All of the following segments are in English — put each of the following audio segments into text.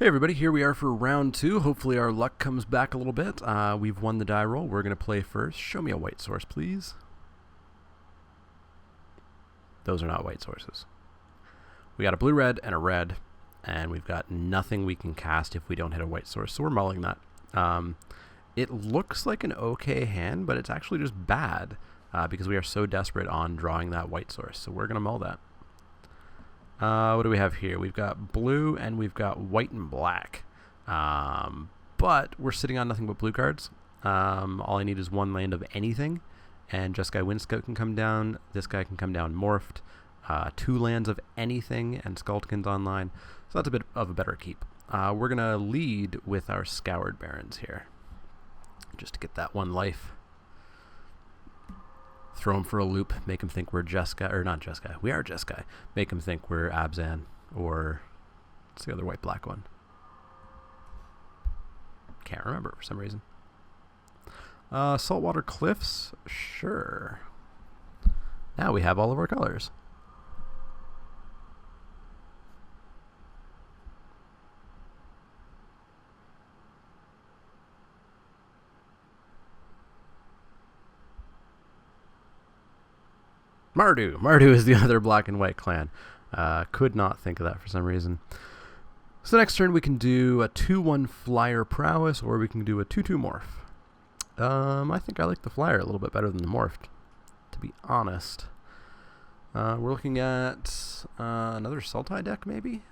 Hey everybody, here we are for round two. Hopefully our luck comes back a little bit. We've won the die roll. We're going to play first. Show me a white source, please. Those are not white sources. We got a blue-red and a red, and we've got nothing we can cast if we don't hit a white source, so we're mulling that. It looks like an okay hand, but it's actually just bad because we are so desperate on drawing that white source, so we're going to mull that. What do we have here? We've got blue and we've got white and black. But we're sitting on nothing but blue cards. All I need is one land of anything. And Jeskai Windscout can come down. This guy can come down morphed. Two lands of anything and Skuldkin's online. So that's a bit of a better keep. We're going to lead with our Scoured Barrens here. Just to get that one life. Throw him for a loop, make him think we're Jeskai, or not Jeskai, we are Jeskai. Make him think we're Abzan, or what's the other white-black one? Can't remember for some reason. Saltwater Cliffs, sure. Now we have all of our colors. Mardu. Mardu is the other black and white clan. Could not think of that for some reason. So next turn we can do a 2-1 flyer prowess, or we can do a 2-2 morph. I think I like the flyer a little bit better than the morphed, to be honest. We're looking at another Sultai deck, maybe?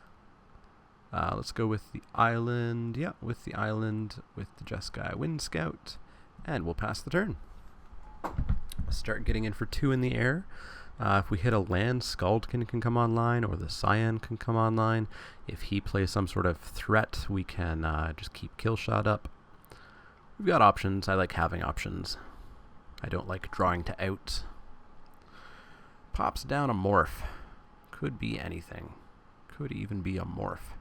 Let's go with the island. Yeah, with the island, with the Jeskai Windscout, and we'll pass the turn. Start getting in for 2 in the air. If we hit a land, Skuldkin can come online, or the Cyan can come online. If he plays some sort of threat, we can just keep Killshot up. We've got options. I like having options. I don't like drawing to out. Pops down a morph. Could be anything. Could even be a morph.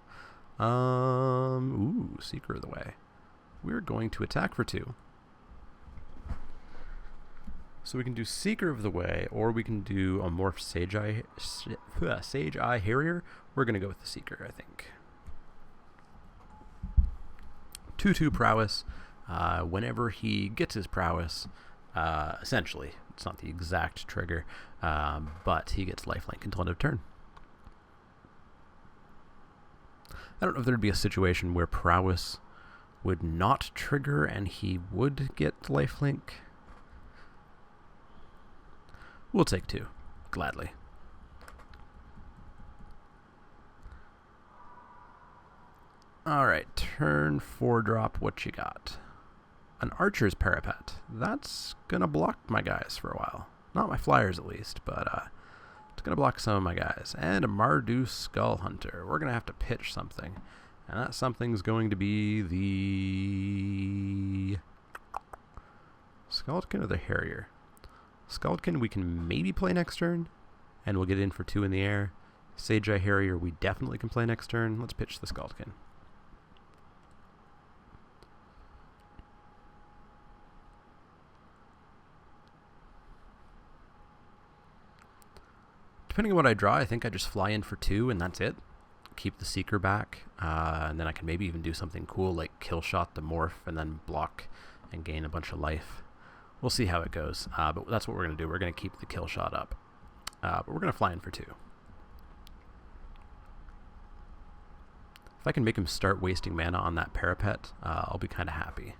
Ooh, Seeker of the Way. We're going to attack for 2. So we can do Seeker of the Way, or we can do a morph Sage Eye Harrier. We're going to go with the Seeker, I think. 2-2 prowess. Whenever he gets his prowess, essentially, it's not the exact trigger, but he gets lifelink until end of turn. I don't know if there'd be a situation where prowess would not trigger and he would get lifelink. We'll take 2, gladly. Alright, turn 4 drop, what you got? An Archer's Parapet. That's gonna block my guys for a while. Not my flyers at least, but it's gonna block some of my guys. And a Mardu Skull Hunter. We're gonna have to pitch something. And that something's going to be the Skuldkin or the Harrier. Skuldkin we can maybe play next turn, and we'll get in for 2 in the air. Sage Eye Harrier we definitely can play next turn. Let's pitch the Skuldkin. Depending on what I draw, I think I just fly in for 2 and that's it. Keep the Seeker back, and then I can maybe even do something cool like Killshot the morph and then block and gain a bunch of life. We'll see how it goes, but that's what we're going to do. We're going to keep the kill shot up, but we're going to fly in for 2. If I can make him start wasting mana on that parapet, I'll be kind of happy.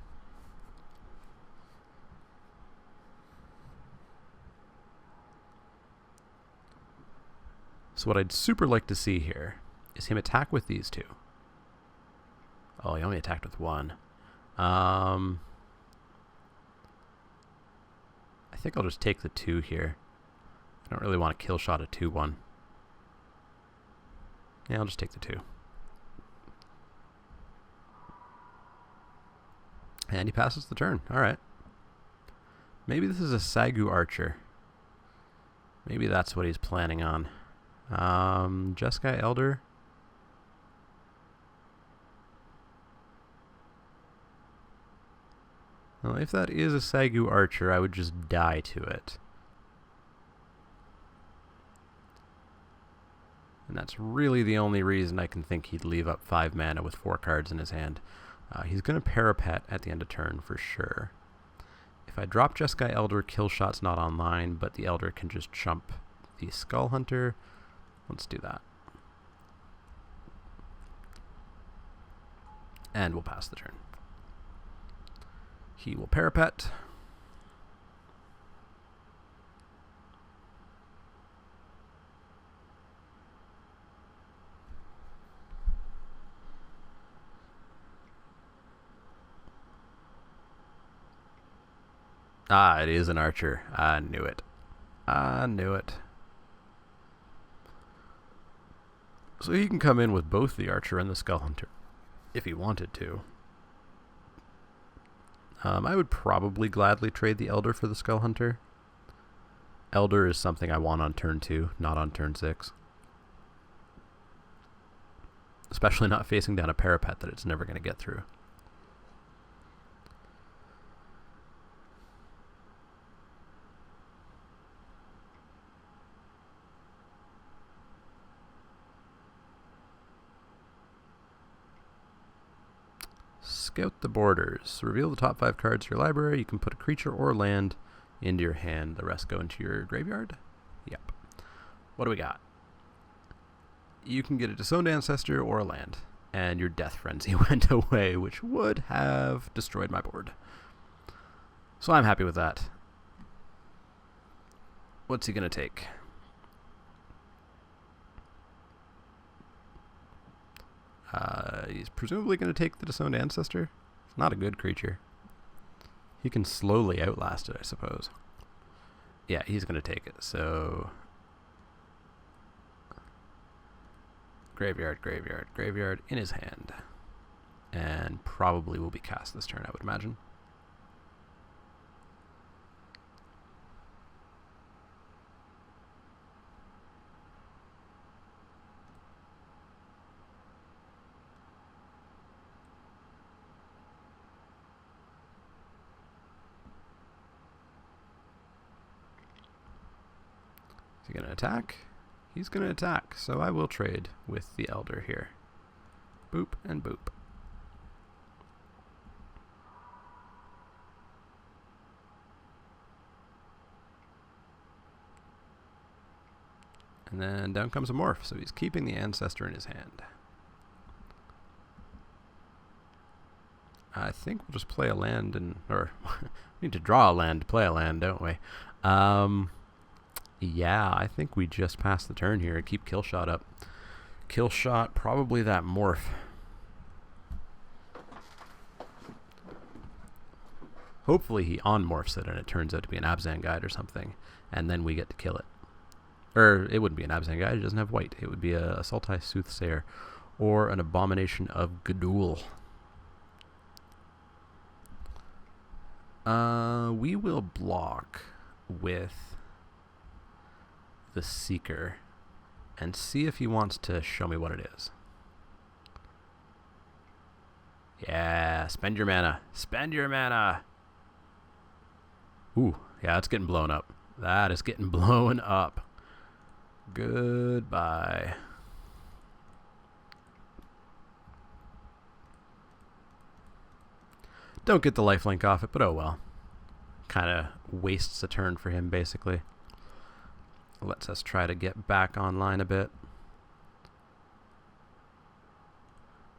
So what I'd super like to see here is him attack with these 2. Oh, he only attacked with 1. I think I'll just take the 2 here. I don't really want to kill shot a 2-1. Yeah, I'll just take the 2. And he passes the turn. Alright. Maybe this is a Sagu Archer. Maybe that's what he's planning on. Jeskai Elder. Well, if that is a Sagu Archer, I would just die to it. And that's really the only reason I can think he'd leave up 5 mana with 4 cards in his hand. He's going to Parapet at the end of turn for sure. If I drop Jeskai Elder, Killshot's not online, but the Elder can just chump the Skull Hunter. Let's do that. And we'll pass the turn. He will Parapet. Ah, it is an archer. I knew it. I knew it. So he can come in with both the archer and the Skull Hunter, if he wanted to. I would probably gladly trade the Elder for the Skull Hunter. Elder is something I want on turn 2, not on turn 6. Especially not facing down a Parapet that it's never going to get through. Scout the borders. Reveal the top 5 cards of your library. You can put a creature or land into your hand. The rest go into your graveyard. Yep. What do we got? You can get a Disowned Ancestor or a land. And your Death Frenzy went away, which would have destroyed my board. So I'm happy with that. What's he going to take? He's presumably going to take the Disowned Ancestor. It's not a good creature. He can slowly outlast it, I suppose. Yeah, he's going to take it. So graveyard, graveyard, graveyard in his hand. And probably will be cast this turn, I would imagine. Is he going to attack? He's going to attack, so I will trade with the Elder here. Boop and boop. And then down comes a Morph, so he's keeping the Ancestor in his hand. I think we'll just play a land and... Or, we need to draw a land to play a land, don't we? Yeah, I think we just pass the turn here and keep Killshot up. Killshot, probably that Morph. Hopefully he on-morphs it and it turns out to be an Abzan Guide or something, and then we get to kill it. Or it wouldn't be an Abzan Guide, it doesn't have white. It would be a Sultai Soothsayer or an Abomination of Gudul. We will block with the Seeker and see if he wants to show me what it is. Yeah, spend your mana. Spend your mana. Ooh, yeah, it's getting blown up. That is getting blown up. Goodbye. Don't get the lifelink off it, but oh well. Kind of wastes a turn for him, basically. Lets us try to get back online a bit.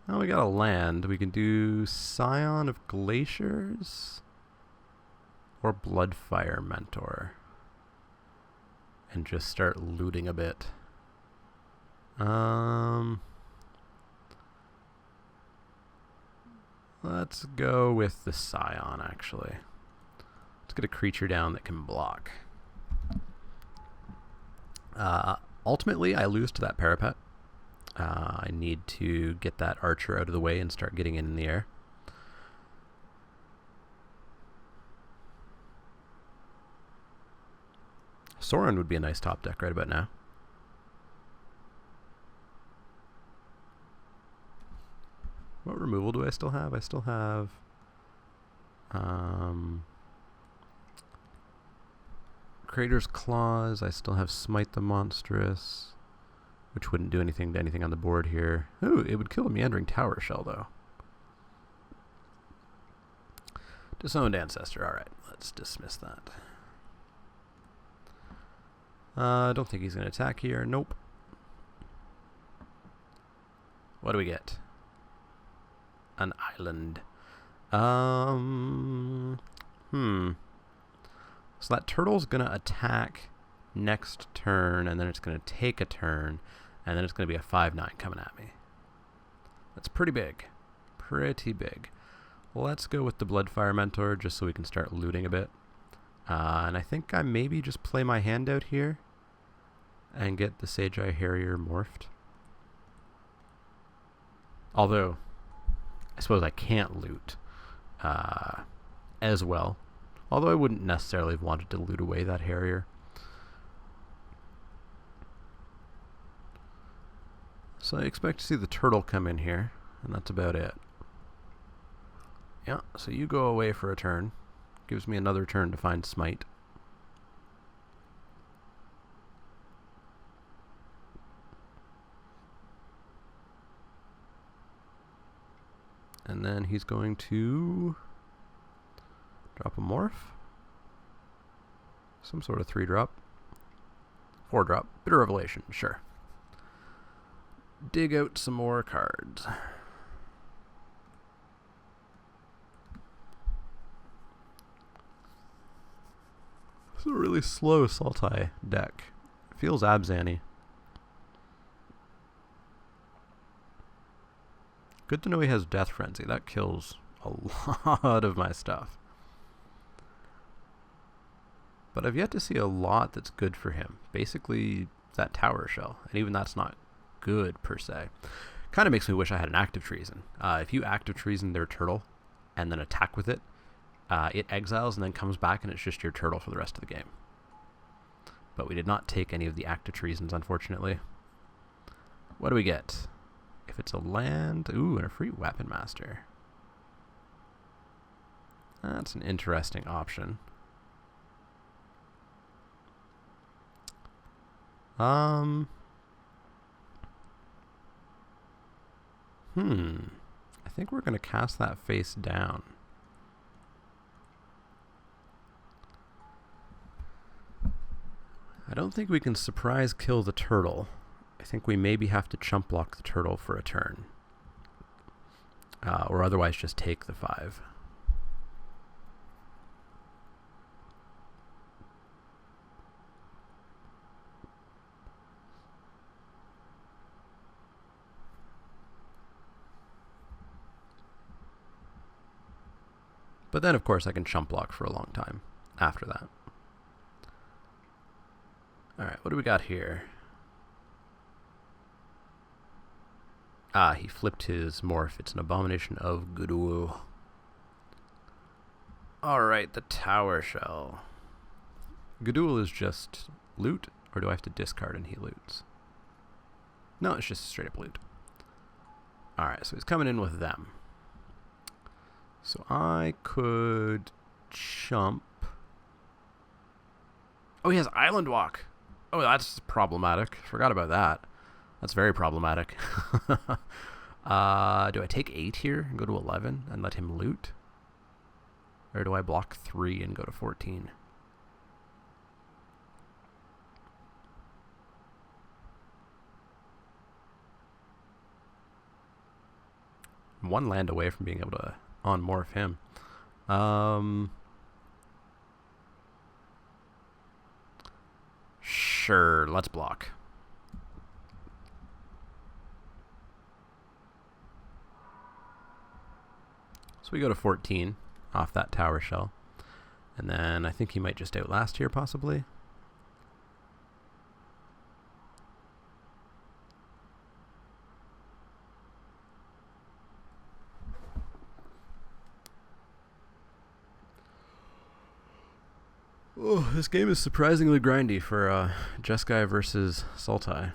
Now we got a land. We can do Scion of Glaciers or Bloodfire Mentor and just start looting a bit. Let's go with the Scion, actually. Let's get a creature down that can block. Ultimately, I lose to that Parapet. I need to get that Archer out of the way and start getting in the air. Sorin would be a nice top deck right about now. What removal do I still have? I still have Crater's Claws. I still have Smite the Monstrous. which wouldn't do anything to anything on the board here. Ooh, it would kill a meandering tower shell, though. Disowned ancestor. All right, let's dismiss that. I don't think he's going to attack here. Nope. What do we get? An island. So that turtle's going to attack next turn, and then it's going to take a turn, and then it's going to be a 5/9 coming at me. That's pretty big. Pretty big. Let's go with the Bloodfire Mentor just so we can start looting a bit. And I think I maybe just play my hand out here and get the Sage-Eye Harrier morphed. Although, I suppose I can't loot as well. Although I wouldn't necessarily have wanted to loot away that Harrier. So I expect to see the turtle come in here, and that's about it. Yeah, so you go away for a turn. Gives me another turn to find Smite. And then he's going to drop a morph. Some sort of 3-drop. 4-drop. Bitter Revelation, sure. Dig out some more cards. It's a really slow Sultai deck. It feels Abzan-y. Good to know he has Death Frenzy. That kills a lot of my stuff. But I've yet to see a lot that's good for him. Basically, that Tower Shell. And even that's not good, per se. Kind of makes me wish I had an Active Treason. If you Active Treason their turtle, and then attack with it, it exiles and then comes back, and it's just your turtle for the rest of the game. But we did not take any of the Active Treasons, unfortunately. What do we get? If it's a land... Ooh, and a free Weapon Master. That's an interesting option. I think we're going to cast that face down. I don't think we can surprise kill the turtle. I think we maybe have to chump block the turtle for a turn. Or otherwise just take the 5. But then, of course, I can chump block for a long time after that. Alright, what do we got here? Ah, he flipped his morph. It's an Abomination of Gudul. Alright, the Tower Shell. Gudul is just loot, or do I have to discard and he loots? No, it's just straight up loot. Alright, so he's coming in with them. So I could chump. Oh, he has Island Walk. Oh, that's problematic. Forgot about that. That's very problematic. Do I take 8 here and go to 11 and let him loot? Or do I block 3 and go to 14? I'm 1 land away from being able to on-morph him. Sure, let's block. So we go to 14 off that Tower Shell. And then I think he might just outlast here, possibly. Oh, this game is surprisingly grindy for Jeskai versus Sultai.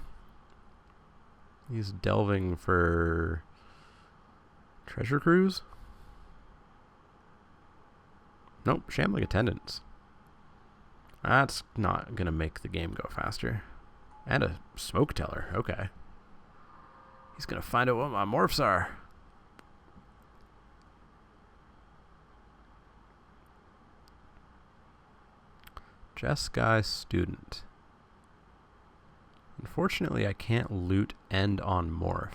He's delving for Treasure Cruise? Nope, Shambling Attendants. That's not going to make the game go faster. And a smoke teller. Okay. He's going to find out what my morphs are. Jeskai student. Unfortunately, I can't loot end on morph.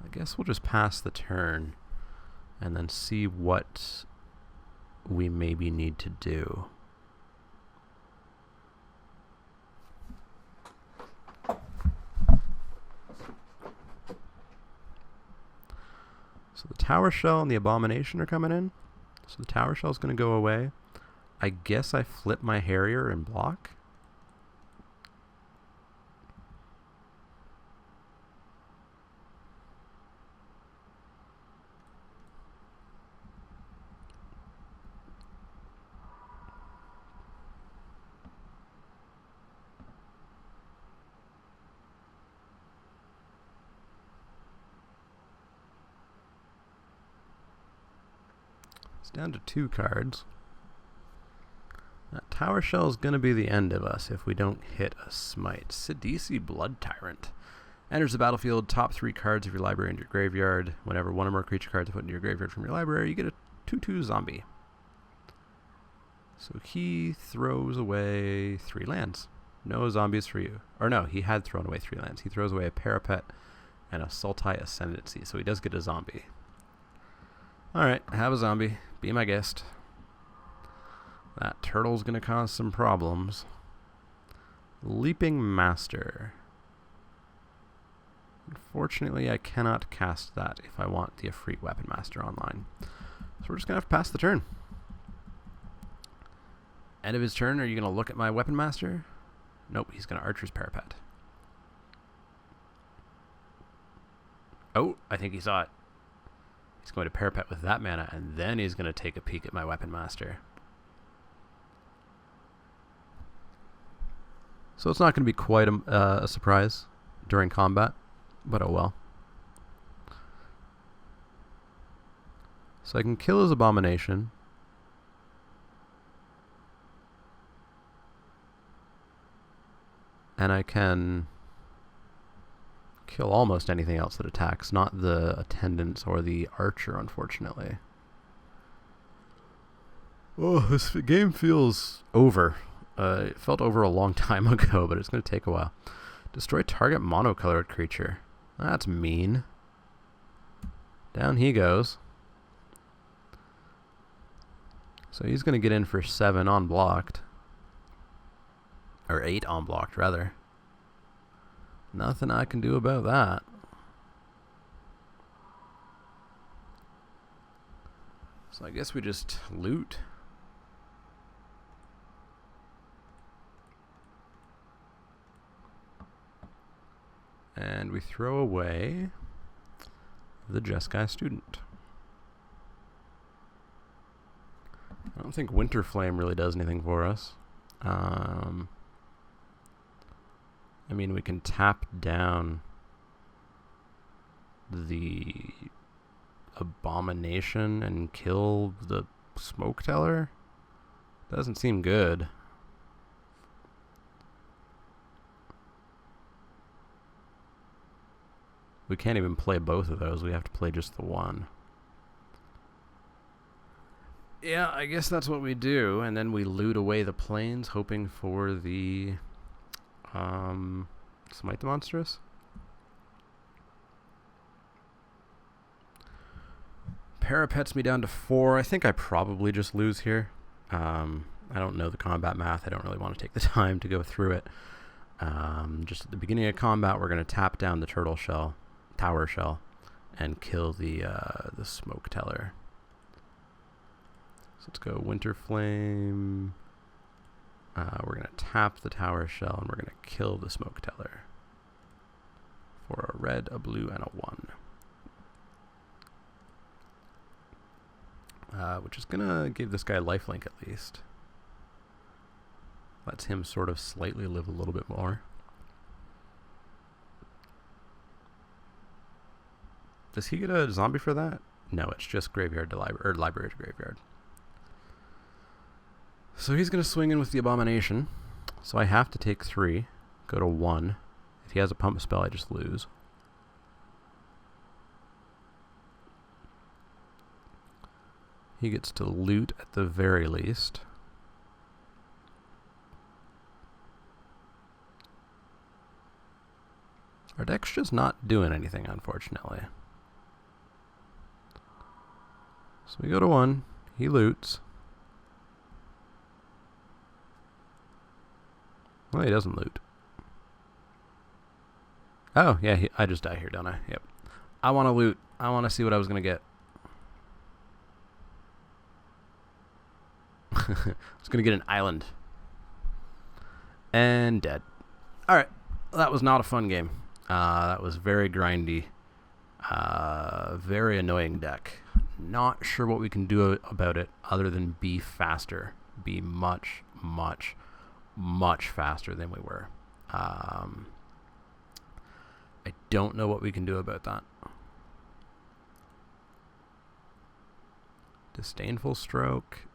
I guess we'll just pass the turn and then see what we maybe need to do. So the tower shell and the abomination are coming in. So the tower shell is going to go away. I guess I flip my Harrier and block. It's down to 2 cards. That tower shell is going to be the end of us if we don't hit a smite. Sidisi Blood Tyrant. Enters the battlefield, top 3 cards of your library into your graveyard. Whenever one or more creature cards are put into your graveyard from your library, you get a 2/2 zombie. So he throws away 3 lands. No zombies for you. Or no, he had thrown away 3 lands. He throws away a Parapet and a Sultai Ascendancy, so he does get a zombie. Alright, have a zombie. Be my guest. That turtle's going to cause some problems. Leaping Master. Unfortunately, I cannot cast that if I want the Efreet Weapon Master online. So we're just going to have to pass the turn. End of his turn, are you going to look at my Weapon Master? Nope, he's going to Archer's Parapet. Oh, I think he saw it. He's going to Parapet with that mana, and then he's going to take a peek at my Weapon Master. So it's not going to be quite a surprise during combat, but oh well. So I can kill his Abomination. And I can kill almost anything else that attacks, not the Attendants or the Archer, unfortunately. Oh, this game feels over. It felt over a long time ago, but it's going to take a while. Destroy target monocolored creature. That's mean. Down he goes. So he's going to get in for 7 unblocked. Or 8 unblocked, rather. Nothing I can do about that. So I guess we just loot. And we throw away the Jeskai student. I don't think Winter Flame really does anything for us. I mean, we can tap down the Abomination and kill the Smoke Teller. Doesn't seem good. We can't even play both of those. We have to play just the one. Yeah, I guess that's what we do. And then we loot away the plains, hoping for the Smite the Monstrous. Parapets me down to 4. I think I probably just lose here. I don't know the combat math. I don't really want to take the time to go through it. Just at the beginning of combat, we're going to tap down the tower shell, and kill the Smoke Teller. So let's go Winter Flame. We're going to tap the tower shell, and we're going to kill the Smoke Teller for a red, a blue, and a 1. Which is going to give this guy lifelink at least. Lets him sort of slightly live a little bit more. Does he get a zombie for that? No, it's just graveyard to library, or library to graveyard. So he's going to swing in with the Abomination. So I have to take 3, go to 1. If he has a pump spell, I just lose. He gets to loot at the very least. Our deck's just not doing anything, unfortunately. So we go to 1. He loots. Well, he doesn't loot. Oh, yeah, I just die here, don't I? Yep. I want to loot. I want to see what I was going to get. I was going to get an island. And dead. Alright. That was not a fun game. That was very grindy. Very annoying deck. Not sure what we can do about it other than be faster. Be much, much, much faster than we were. I don't know what we can do about that. Disdainful Stroke.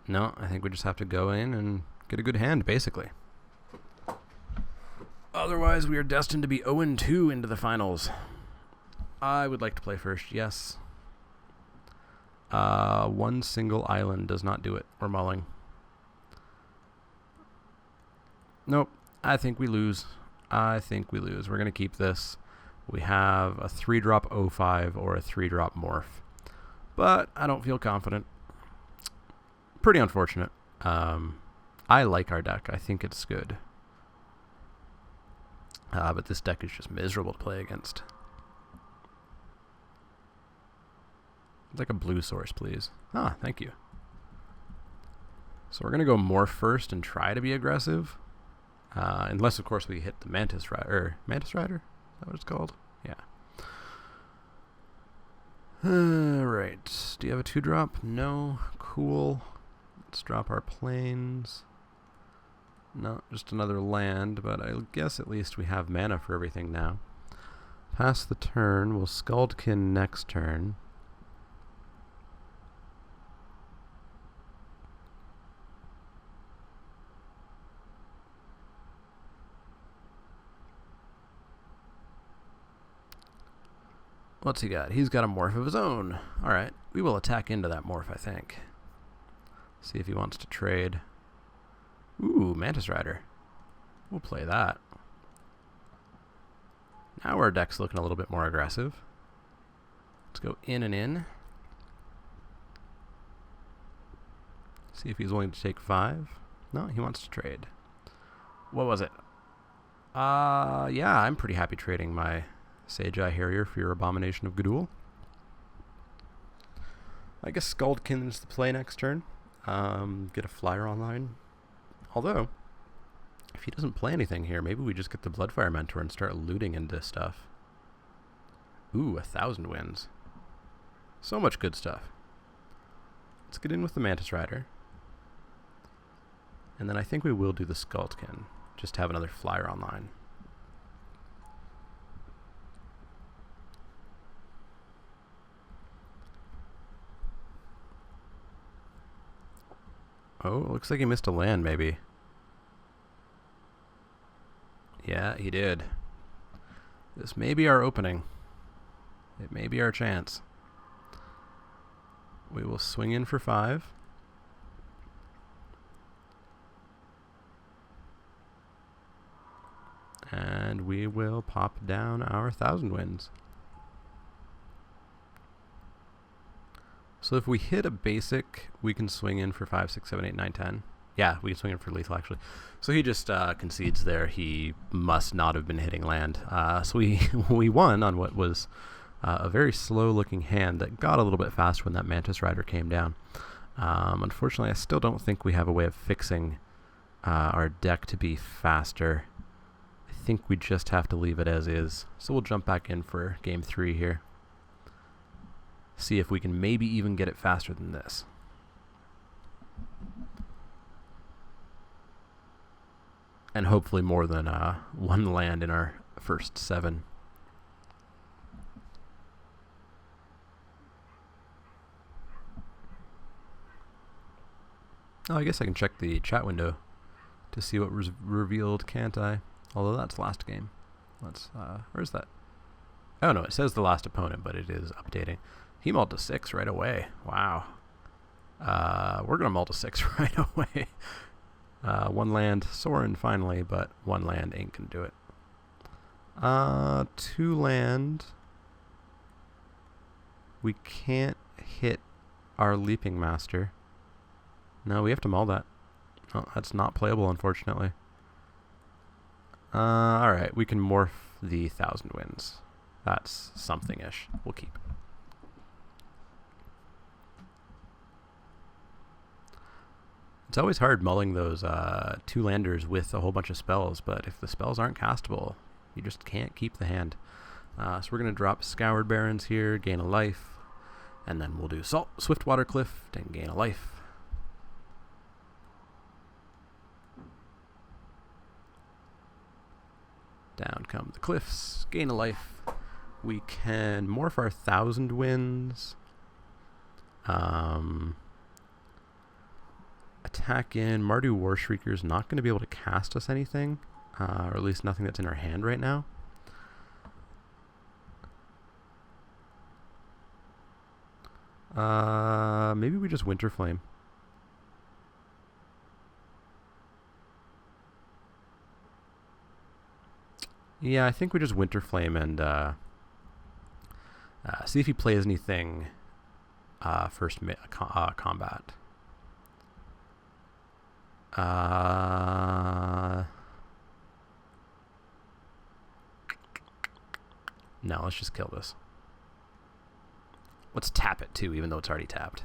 No, I think we just have to go in and get a good hand, basically. Otherwise, we are destined to be 0-2 into the finals. I would like to play first, yes. One single island does not do it. We're mulling. Nope. I think we lose. We're going to keep this. We have a 3-drop 0-5 or a 3-drop morph. But I don't feel confident. Pretty unfortunate. I like our deck. I think it's good. But this deck is just miserable to play against. I'd like a blue source, please. Ah, thank you. So we're going to go morph first and try to be aggressive. Unless, of course, we hit the Mantis Rider. Mantis Rider? Is that what it's called? Yeah. Alright. Do you have a 2-drop? No. Cool. Let's drop our planes. No, just another land, but I guess at least we have mana for everything now. Pass the turn. We'll Skuldkin next turn. What's he got? He's got a morph of his own. Alright, we will attack into that morph, I think. See if he wants to trade. Ooh, Mantis Rider. We'll play that. Now our deck's looking a little bit more aggressive. Let's go in and in. See if he's willing to take 5. No, he wants to trade. What was it? Yeah, I'm pretty happy trading my Sage Eye Harrier for your Abomination of Gudul. I guess Skuldkin's the play next turn. Get a flyer online. Although, if he doesn't play anything here, maybe we just get the Bloodfire Mentor and start looting into stuff. Ooh, 1,000 wins. So much good stuff. Let's get in with the Mantis Rider. And then I think we will do the Skuldkin. Just have another flyer online. Oh, looks like he missed a land, maybe. Yeah, he did. This may be our opening. It may be our chance. We will swing in for 5. And we will pop down our 1,000 wins. So if we hit a basic, we can swing in for 5, 6, 7, 8, 9, 10. Yeah, we can swing in for lethal, actually. So he just concedes there. He must not have been hitting land. So we won on what was a very slow-looking hand that got a little bit faster when that Mantis Rider came down. Unfortunately, I still don't think we have a way of fixing our deck to be faster. I think we just have to leave it as is. So we'll jump back in for game 3 here. See if we can maybe even get it faster than this. And hopefully more than 1 land in our first 7. Oh, I guess I can check the chat window to see what was revealed, can't I? Although that's last game. Let's, where's that? Oh no, it says the last opponent, but it is updating. He mulled to 6 right away. Wow. We're gonna mull to 6 right away. 1 land, Sorin finally, but 1 land ain't gonna do it. 2 land. We can't hit our Leaping Master. No, we have to mull that. Oh, that's not playable, unfortunately. Alright, we can morph the 1,000 Winds. That's something-ish. We'll keep. It's always hard mulling those 2 landers with a whole bunch of spells, but if the spells aren't castable, you just can't keep the hand. So we're going to drop Scoured Barrens here, gain a life, and then we'll do Swiftwater Cliff and gain a life. Down come the cliffs, gain a life. We can morph our 1,000 Winds. Attack in. Mardu Warshrieker is not going to be able to cast us anything, or at least nothing that's in our hand right now. Maybe we just Winter Flame. Yeah, I think we just Winter Flame and see if he plays anything first combat. No, let's just kill this. Let's tap it too, even though it's already tapped.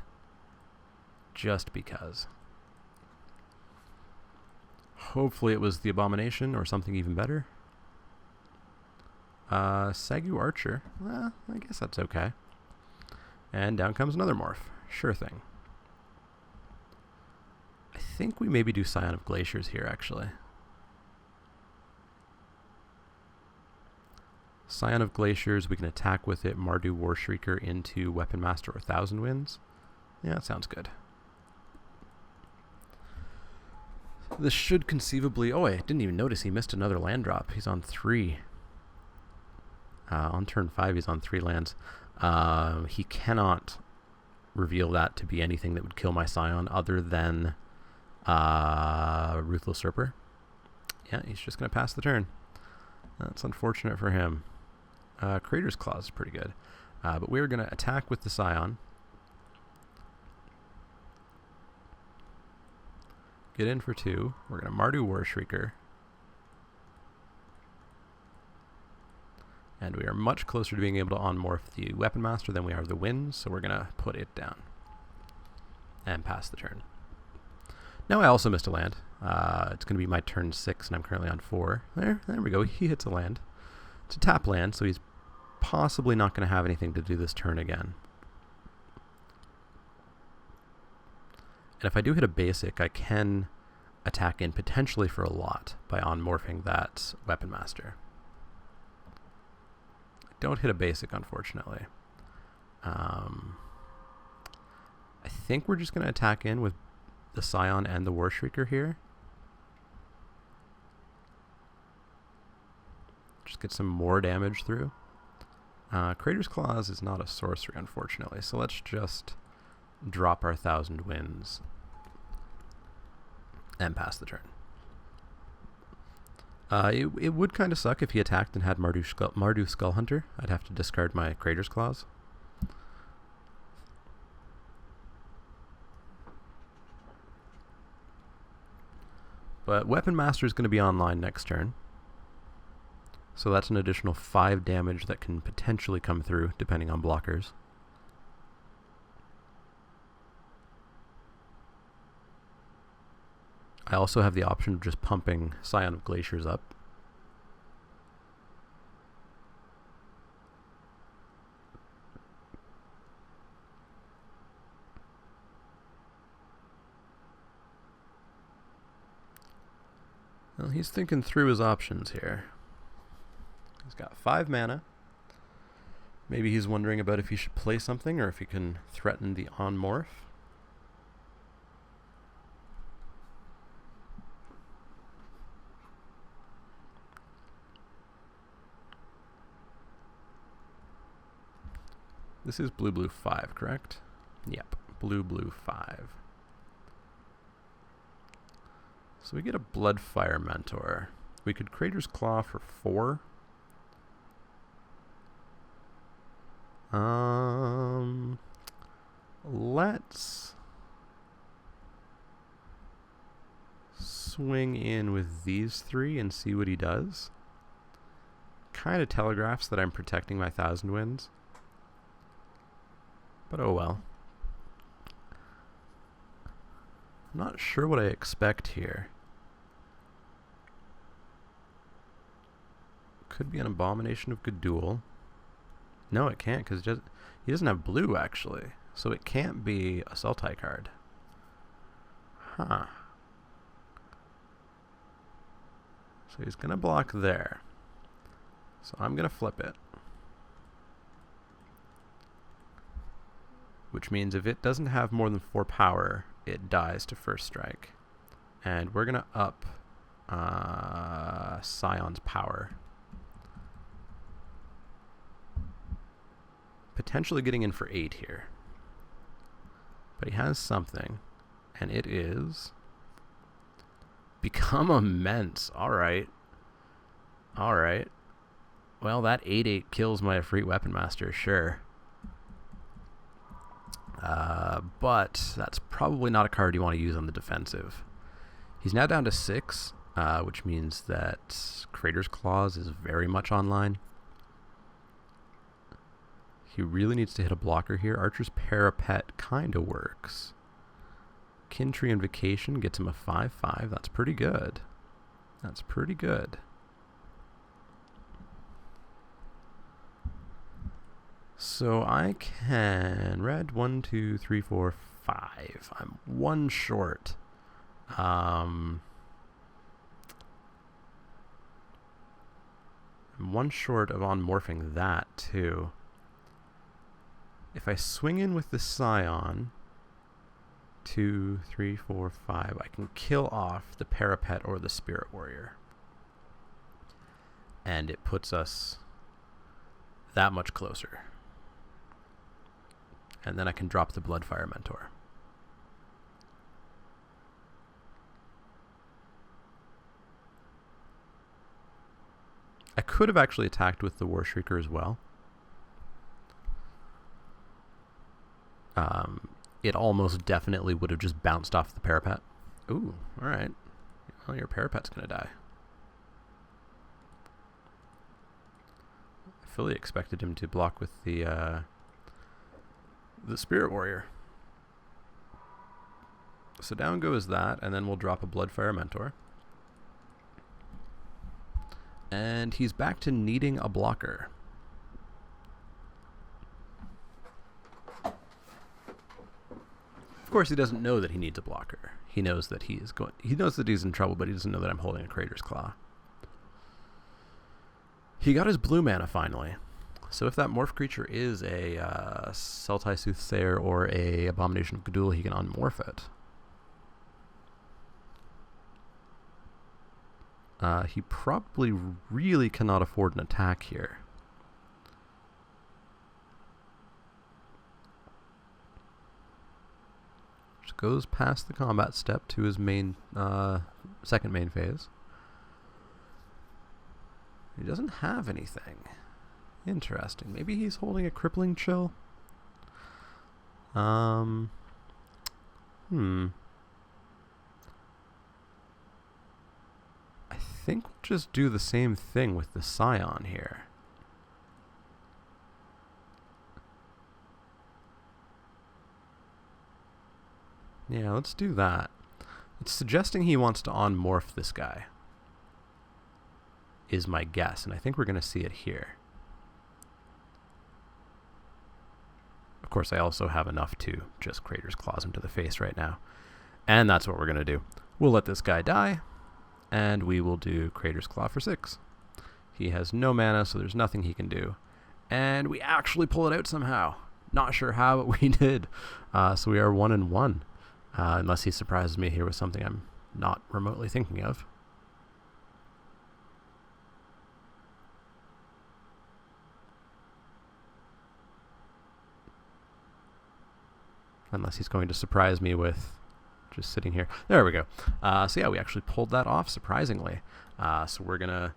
Just because. Hopefully it was the Abomination or something even better. Sagu Archer. Well, I guess that's okay. And down comes another morph. Sure thing. I think we maybe do Scion of Glaciers here, actually. Scion of Glaciers, we can attack with it, Mardu Warshrieker into Weapon Master or 1,000 Winds. Yeah, that sounds good. This should conceivably... Oh, I didn't even notice he missed another land drop. He's on 3. On turn 5, he's on 3 lands. He cannot reveal that to be anything that would kill my Scion other than Ruthless Usurper. Yeah, he's just going to pass the turn. That's unfortunate for him. Crater's Claw is pretty good. But we're going to attack with the Scion. Get in for 2. We're going to Mardu Warshrieker. And we are much closer to being able to unmorph the Weapon Master than we are the Winds, so we're going to put it down. And pass the turn. Now I also missed a land. It's going to be my turn 6, and I'm currently on 4. There we go. He hits a land. It's a tap land, so he's possibly not going to have anything to do this turn again. And if I do hit a basic, I can attack in potentially for a lot by unmorphing that Weapon Master. Don't hit a basic, unfortunately. I think we're just going to attack in with the Scion and the Warshrieker here. Just get some more damage through. Crater's Claws is not a sorcery, unfortunately, so let's just drop our 1,000 Winds and pass the turn. It would kind of suck if he attacked and had Mardu Skullhunter. I'd have to discard my Crater's Claws. But Weapon Master is going to be online next turn. So that's an additional 5 damage that can potentially come through, depending on blockers. I also have the option of just pumping Scion of Glaciers up. Well, he's thinking through his options here. He's got 5 mana. Maybe he's wondering about if he should play something or if he can threaten the on-morph. This is blue, blue 5, correct? Yep, blue, blue 5. So we get a Bloodfire Mentor. We could Crater's Claw for 4. Let's swing in with these 3 and see what he does. Kind of telegraphs that I'm protecting my Thousand Winds. But oh well. I'm not sure what I expect here. Could be an Abomination of Gudul. No, it can't, because he doesn't have blue, actually. So it can't be a Sultai card. Huh. So he's going to block there. So I'm going to flip it. Which means if it doesn't have more than 4 power, it dies to first strike. And we're going to up Scion's power. Potentially getting in for 8 here. But he has something. And it is... Become Immense. Alright. Alright. Well, that 8/8 kills my Efreet Weapon Master, sure. But that's probably not a card you want to use on the defensive. He's now down to 6, which means that Crater's Claws is very much online. He really needs to hit a blocker here. Archer's Parapet kind of works. Kintree Invocation gets him a 5/5. That's pretty good. That's pretty good. So I can red 1, 2, 3, 4, 5. I'm 1 short. I'm 1 short of unmorphing that too. If I swing in with the Scion, 2, 3, 4, 5, I can kill off the Parapet or the Spirit Warrior. And it puts us that much closer. And then I can drop the Bloodfire Mentor. I could have actually attacked with the War Shrieker as well. It almost definitely would have just bounced off the Parapet. Ooh, alright. Well, your Parapet's going to die. I fully expected him to block with the Spirit Warrior. So down goes that, and then we'll drop a Bloodfire Mentor. And he's back to needing a blocker. Of course, he doesn't know that he needs a blocker. He knows that he knows that he's in trouble, but he doesn't know that I'm holding a Crater's Claw. He got his blue mana finally. So if that morph creature is a Sultai Soothsayer or a Abomination of Gudul, he can unmorph it. He probably really cannot afford an attack here. Just goes past the combat step to his main, second main phase. He doesn't have anything. Interesting. Maybe he's holding a Crippling Chill? I think we'll just do the same thing with the Scion here. Yeah, let's do that. It's suggesting he wants to unmorph this guy, is my guess, and I think we're going to see it here. Of course, I also have enough to just Crater's Claws him to the face right now. And that's what we're going to do. We'll let this guy die, and we will do Crater's Claw for 6. He has no mana, so there's nothing he can do. And we actually pull it out somehow. Not sure how, but we did. So we are 1-1. Unless he surprises me here with something I'm not remotely thinking of. unless he's going to surprise me with just sitting here. There we go. So yeah, we actually pulled that off, surprisingly. So we're going to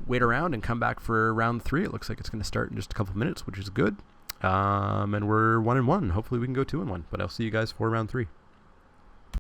wait around and come back for round 3. It looks like it's going to start in just a couple minutes, which is good. And we're 1-1. Hopefully we can go 2-1. But I'll see you guys for round 3.